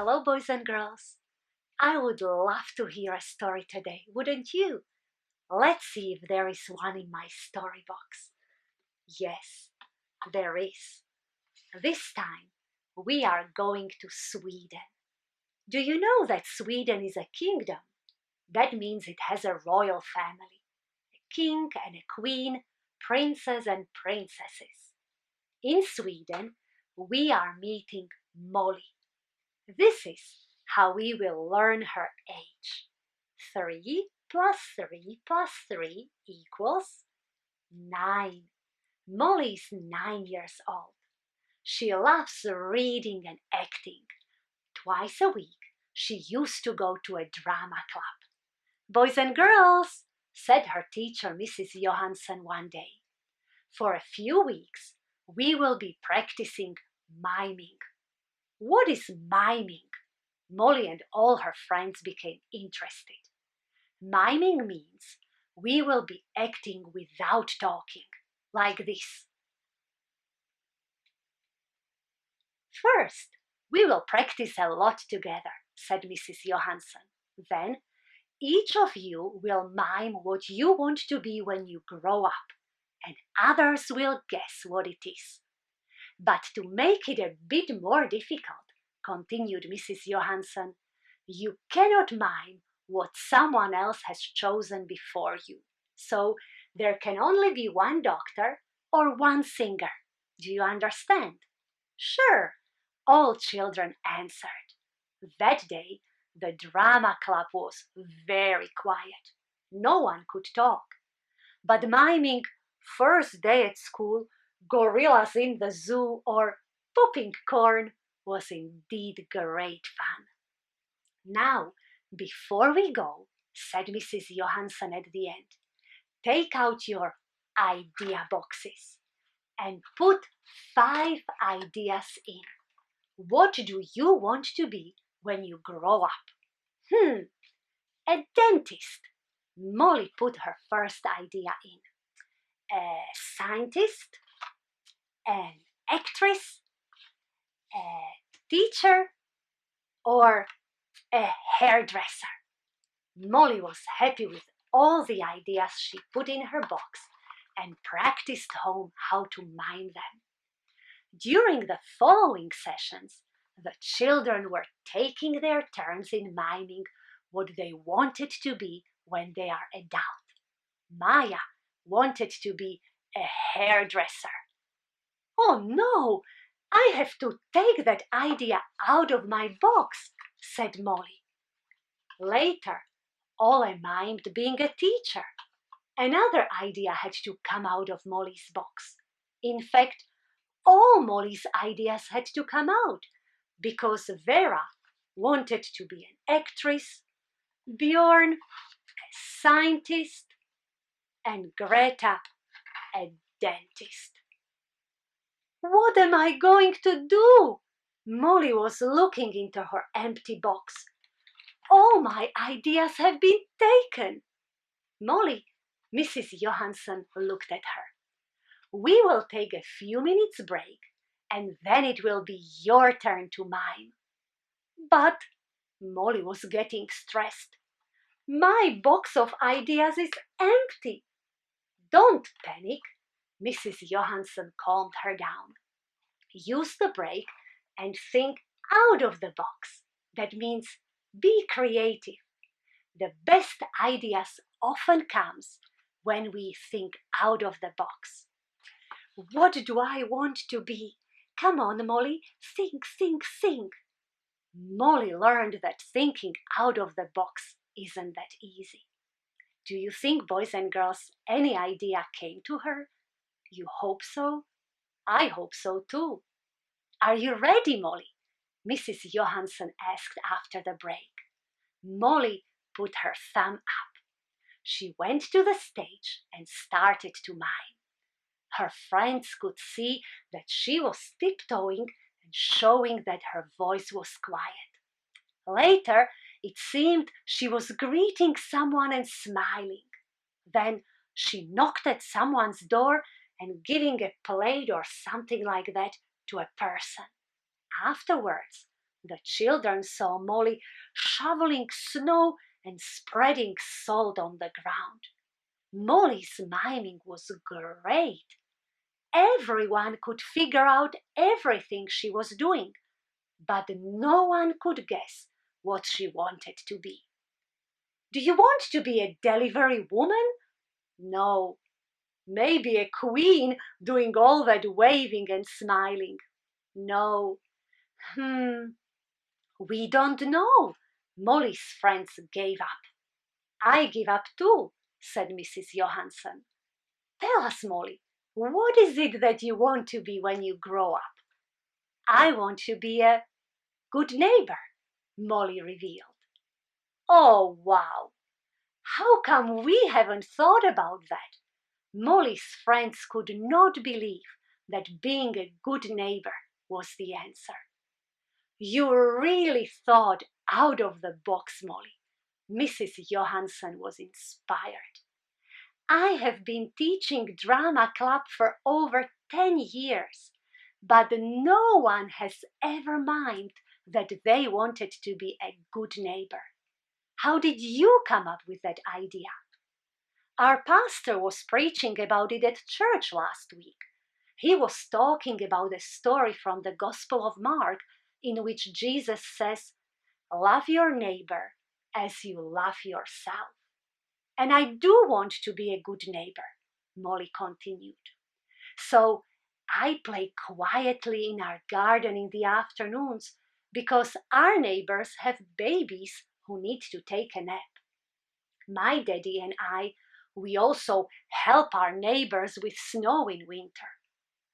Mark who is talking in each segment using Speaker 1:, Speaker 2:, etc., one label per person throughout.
Speaker 1: Hello, boys and girls. I would love to hear a story today, wouldn't you? Let's see if there is one in my story box. Yes, there is. This time, we are going to Sweden. Do you know that Sweden is a kingdom? That means it has a royal family, a king and a queen, princes and princesses. In Sweden, we are meeting Molly. This is how we will learn her age. 3 plus 3 plus 3 equals 9. Molly is 9 years old. She loves reading and acting. Twice a week, she used to go to a drama club. Boys and girls, said her teacher, Mrs. Johansson, one day, for a few weeks, we will be practicing miming. What is miming? Molly and all her friends became interested. Miming means we will be acting without talking, like this. First, we will practice a lot together, said Mrs. Johansson. Then, each of you will mime what you want to be when you grow up, and others will guess what it is. But to make it a bit more difficult, continued Mrs. Johansson, you cannot mime what someone else has chosen before you. So there can only be one doctor or one singer. Do you understand? Sure, all children answered. That day, the drama club was very quiet. No one could talk. But miming first day at school, gorillas in the zoo, or popping corn was indeed great fun. Now, before we go, said Mrs. Johansson at the end, take out your idea boxes and put 5 ideas in. What do you want to be when you grow up? A dentist. Molly put her first idea in. A scientist, an actress, a teacher, or a hairdresser. Molly was happy with all the ideas she put in her box and practiced home how to mime them. During the following sessions, the children were taking their turns in miming what they wanted to be when they are adult. Maya wanted to be a hairdresser. Oh no, I have to take that idea out of my box, said Molly. Later, Ola mimed being a teacher. Another idea had to come out of Molly's box. In fact, all Molly's ideas had to come out because Vera wanted to be an actress, Bjorn a scientist, and Greta a dentist. What am I going to do? Molly was looking into her empty box. All my ideas have been taken. Molly, Mrs. Johansson looked at her. We will take a few minutes break and then it will be your turn to mime. But Molly was getting stressed. My box of ideas is empty. Don't panic, Mrs. Johansson calmed her down. Use the break and think out of the box. That means be creative. The best ideas often comes when we think out of the box. What do I want to be? Come on, Molly, think, think, think. Molly learned that thinking out of the box isn't that easy. Do you think, boys and girls, any idea came to her? You hope so? I hope so too. Are you ready, Molly? Mrs. Johansson asked after the break. Molly put her thumb up. She went to the stage and started to mime. Her friends could see that she was tiptoeing and showing that her voice was quiet. Later, it seemed she was greeting someone and smiling. Then she knocked at someone's door and giving a plate or something like that to a person. Afterwards, The children saw Molly shoveling snow and spreading salt on the ground. Molly's miming was great. Everyone could figure out everything she was doing, but no one could guess what she wanted to be. Do you want to be a delivery woman? No. Maybe a queen doing all that waving and smiling? No. We don't know. Molly's friends gave up. I give up too, said Mrs. Johansson. Tell us, Molly, what is it that you want to be when you grow up? I want to be a good neighbor, Molly revealed. Oh, wow! How come we haven't thought about that? Molly's friends could not believe that being a good neighbor was the answer. You really thought out of the box, Molly. Mrs. Johansson was inspired. I have been teaching drama club for over 10 years, but no one has ever minded that they wanted to be a good neighbor. How did you come up with that idea? Our pastor was preaching about it at church last week. He was talking about a story from the Gospel of Mark in which Jesus says, "Love your neighbor as you love yourself." And I do want to be a good neighbor, Molly continued. So I play quietly in our garden in the afternoons because our neighbors have babies who need to take a nap. My daddy and we also help our neighbors with snow in winter.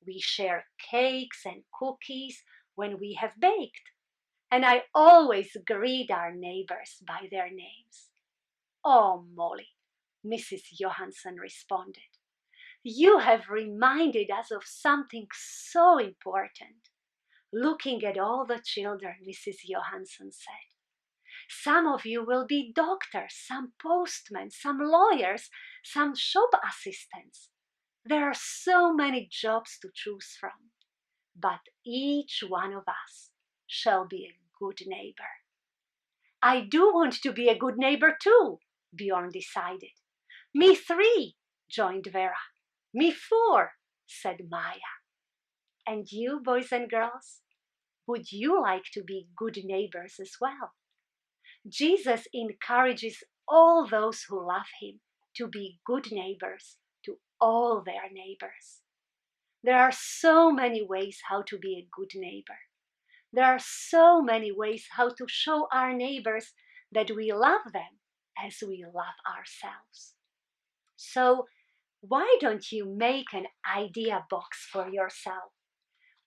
Speaker 1: We share cakes and cookies when we have baked. And I always greet our neighbors by their names. Oh, Molly, Mrs. Johansson responded. You have reminded us of something so important. Looking at all the children, Mrs. Johansson said. Some of you will be doctors, some postmen, some lawyers, some shop assistants. There are so many jobs to choose from, but each one of us shall be a good neighbor. I do want to be a good neighbor too, Bjorn decided. Me 3, joined Vera. Me 4, said Maya. And you, boys and girls, would you like to be good neighbors as well? Jesus encourages all those who love him to be good neighbors to all their neighbors. There are so many ways how to be a good neighbor. There are so many ways how to show our neighbors that we love them as we love ourselves. So, why don't you make an idea box for yourself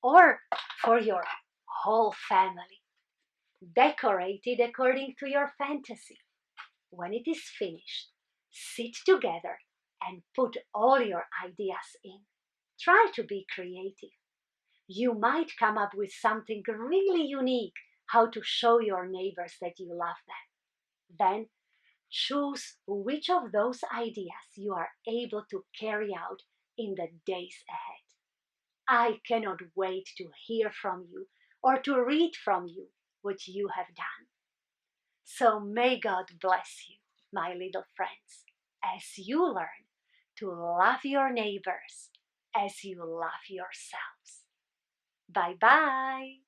Speaker 1: or for your whole family? Decorate it according to your fantasy. When it is finished, sit together and put all your ideas in. Try to be creative. You might come up with something really unique how to show your neighbors that you love them. Then choose which of those ideas you are able to carry out in the days ahead. I cannot wait to hear from you or to read from you what you have done. So may God bless you, my little friends, as you learn to love your neighbors as you love yourselves. Bye-bye.